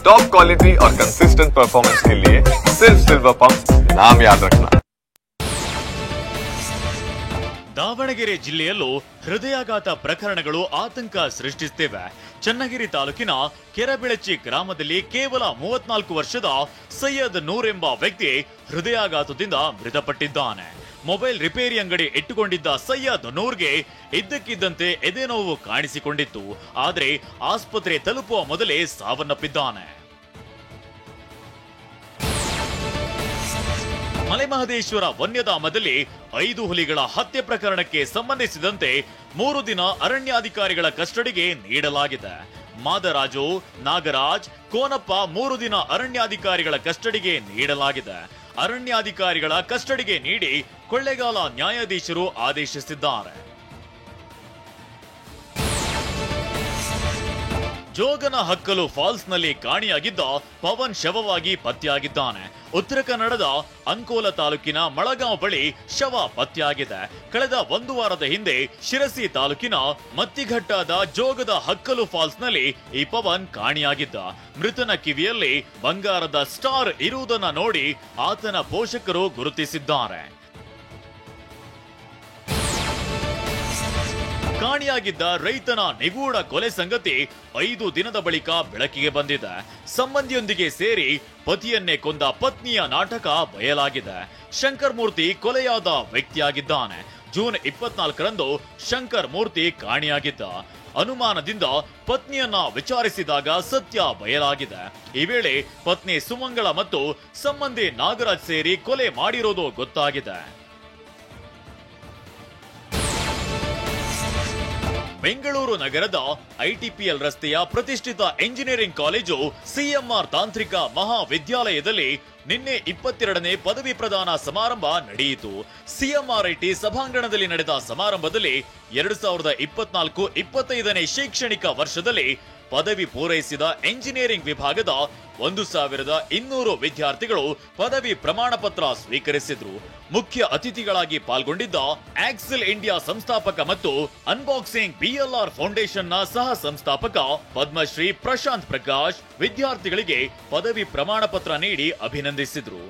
Top quality और consistent performance के लिए सिर्फ सिल्वर पंप नाम याद रखना। ದಾವಣಗೆರೆ ಜಿಲ್ಲೆಯಲ್ಲೂ ಹೃದಯಾಘಾತ ಪ್ರಕರಣಗಳು ಆತಂಕ ಸೃಷ್ಟಿಸುತ್ತಿವೆ. ಚನ್ನಗಿರಿ ತಾಲೂಕಿನ ಕೆರಬಿಳಚಿ ಗ್ರಾಮದಲ್ಲಿ ಕೇವಲ 34 ವರ್ಷದ ಸೈಯದ್ ನೂರ್ ಎಂಬ ವ್ಯಕ್ತಿ ಹೃದಯಾಘಾತದಿಂದ ಮೃತಪಟ್ಟಿದ್ದಾನೆ. ಮೊಬೈಲ್ ರಿಪೇರಿ ಅಂಗಡಿ ಇಟ್ಟುಕೊಂಡಿದ್ದ ಸೈಯದ್ ನೂರ್ಗೆ ಇದ್ದಕ್ಕಿದ್ದಂತೆ ಎದೆನೋವು ಕಾಣಿಸಿಕೊಂಡಿತ್ತು. ಆದರೆ ಆಸ್ಪತ್ರೆ ತಲುಪುವ ಮೊದಲೇ ಸಾವನ್ನಪ್ಪಿದ್ದಾನೆ. ಮಲೆಮಹದೇಶ್ವರ ವನ್ಯಧಾಮದಲ್ಲಿ 5 ಹುಲಿಗಳ ಹತ್ಯೆ ಪ್ರಕರಣಕ್ಕೆ ಸಂಬಂಧಿಸಿದಂತೆ 3 ದಿನ ಅರಣ್ಯಾಧಿಕಾರಿಗಳ ಕಸ್ಟಡಿಗೆ ನೀಡಲಾಗಿದೆ. ಮಾದರಾಜು, ನಾಗರಾಜ್, ಕೋನಪ್ಪ 3 ದಿನ ಅರಣ್ಯಾಧಿಕಾರಿಗಳ ಕಸ್ಟಡಿಗೆ ನೀಡಲಾಗಿದೆ. ಅರಣ್ಯಾಧಿಕಾರಿಗಳ ಕಸ್ಟಡಿಗೆ ನೀಡಿ ಕೊಳ್ಳೇಗಾಲ ನ್ಯಾಯಾಧೀಶರು ಆದೇಶಿಸಿದ್ದಾರೆ. ಜೋಗನ ಹಕ್ಕಲು ಫಾಲ್ಸ್ ನಲ್ಲಿ ಕಾಣೆಯಾಗಿದ್ದ ಪವನ್ ಶವವಾಗಿ ಪತ್ತೆಯಾಗಿದ್ದಾನೆ. ಉತ್ತರ ಕನ್ನಡದ ಅಂಕೋಲ ತಾಲೂಕಿನ ಮಳಗಾಂವ್ ಬಳಿ ಶವ ಪತ್ತೆಯಾಗಿದೆ. ಕಳೆದ 1 ವಾರದ ಹಿಂದೆ ಶಿರಸಿ ತಾಲೂಕಿನ ಮತ್ತಿಘಟ್ಟಾದ ಜೋಗದ ಹಕ್ಕಲು ಫಾಲ್ಸ್ ನಲ್ಲಿ ಈ ಪವನ್ ಕಾಣೆಯಾಗಿದ್ದ. ಮೃತನ ಕಿವಿಯಲ್ಲಿ ಬಂಗಾರದ ಸ್ಟಾರ್ ಇರುವುದನ್ನ ನೋಡಿ ಆತನ ಪೋಷಕರು ಗುರುತಿಸಿದ್ದಾರೆ. ಕಾಣೆಯಾಗಿದ್ದ ರೈತನ ನಿಗೂಢ ಕೊಲೆ ಸಂಗತಿ 5 ದಿನದ ಬಳಿಕ ಬೆಳಕಿಗೆ ಬಂದಿದೆ. ಸಂಬಂಧಿಯೊಂದಿಗೆ ಸೇರಿ ಪತಿಯನ್ನೇ ಕೊಂದ ಪತ್ನಿಯ ನಾಟಕ ಬಯಲಾಗಿದೆ. ಶಂಕರ್ ಮೂರ್ತಿ ಕೊಲೆಯಾದ ವ್ಯಕ್ತಿಯಾಗಿದ್ದಾನೆ. ಜೂನ್ 24ರಂದು ಶಂಕರ್ ಮೂರ್ತಿ ಕಾಣೆಯಾಗಿದ್ದ. ಅನುಮಾನದಿಂದ ಪತ್ನಿಯನ್ನ ವಿಚಾರಿಸಿದಾಗ ಸತ್ಯ ಬಯಲಾಗಿದೆ. ಈ ವೇಳೆ ಪತ್ನಿ ಸುಮಂಗಳ ಮತ್ತು ಸಂಬಂಧಿ ನಾಗರಾಜ್ ಸೇರಿ ಕೊಲೆ ಮಾಡಿರೋದು ಗೊತ್ತಾಗಿದೆ. ಬೆಂಗಳೂರು ನಗರದ ಐಟಿಪಿಎಲ್ ರಸ್ತೆಯ ಪ್ರತಿಷ್ಠಿತ ಎಂಜಿನಿಯರಿಂಗ್ ಕಾಲೇಜು ಸಿಎಂಆರ್ ತಾಂತ್ರಿಕ ಮಹಾವಿದ್ಯಾಲಯದಲ್ಲಿ ನಿನ್ನೆ 22ನೇ ಪದವಿ ಪ್ರದಾನ ಸಮಾರಂಭ ನಡೆಯಿತು. ಸಿಎಂಆರ್ಐಟಿ ಸಭಾಂಗಣದಲ್ಲಿ ನಡೆದ ಸಮಾರಂಭದಲ್ಲಿ 2024-25ನೇ ಶೈಕ್ಷಣಿಕ ವರ್ಷದಲ್ಲಿ ಪದವಿ ಪೂರೈಸಿದ ಎಂಜಿನಿಯರಿಂಗ್ ವಿಭಾಗದ 1200 ವಿದ್ಯಾರ್ಥಿಗಳು ಪದವಿ ಪ್ರಮಾಣ ಪತ್ರ ಸ್ವೀಕರಿಸಿದ್ರು. ಮುಖ್ಯ ಅತಿಥಿಗಳಾಗಿ ಪಾಲ್ಗೊಂಡಿದ್ದ ಆಕ್ಸೆಲ್ ಇಂಡಿಯಾ ಸಂಸ್ಥಾಪಕ ಮತ್ತು ಅನ್ಬಾಕ್ಸಿಂಗ್ ಬಿಎಲ್ಆರ್ ಫೌಂಡೇಶನ್ನ ಸಹ ಸಂಸ್ಥಾಪಕ ಪದ್ಮಶ್ರೀ ಪ್ರಶಾಂತ್ ಪ್ರಕಾಶ್ ವಿದ್ಯಾರ್ಥಿಗಳಿಗೆ ಪದವಿ ಪ್ರಮಾಣ ಪತ್ರ ನೀಡಿ ಅಭಿನಂದಿಸಿದ್ರು.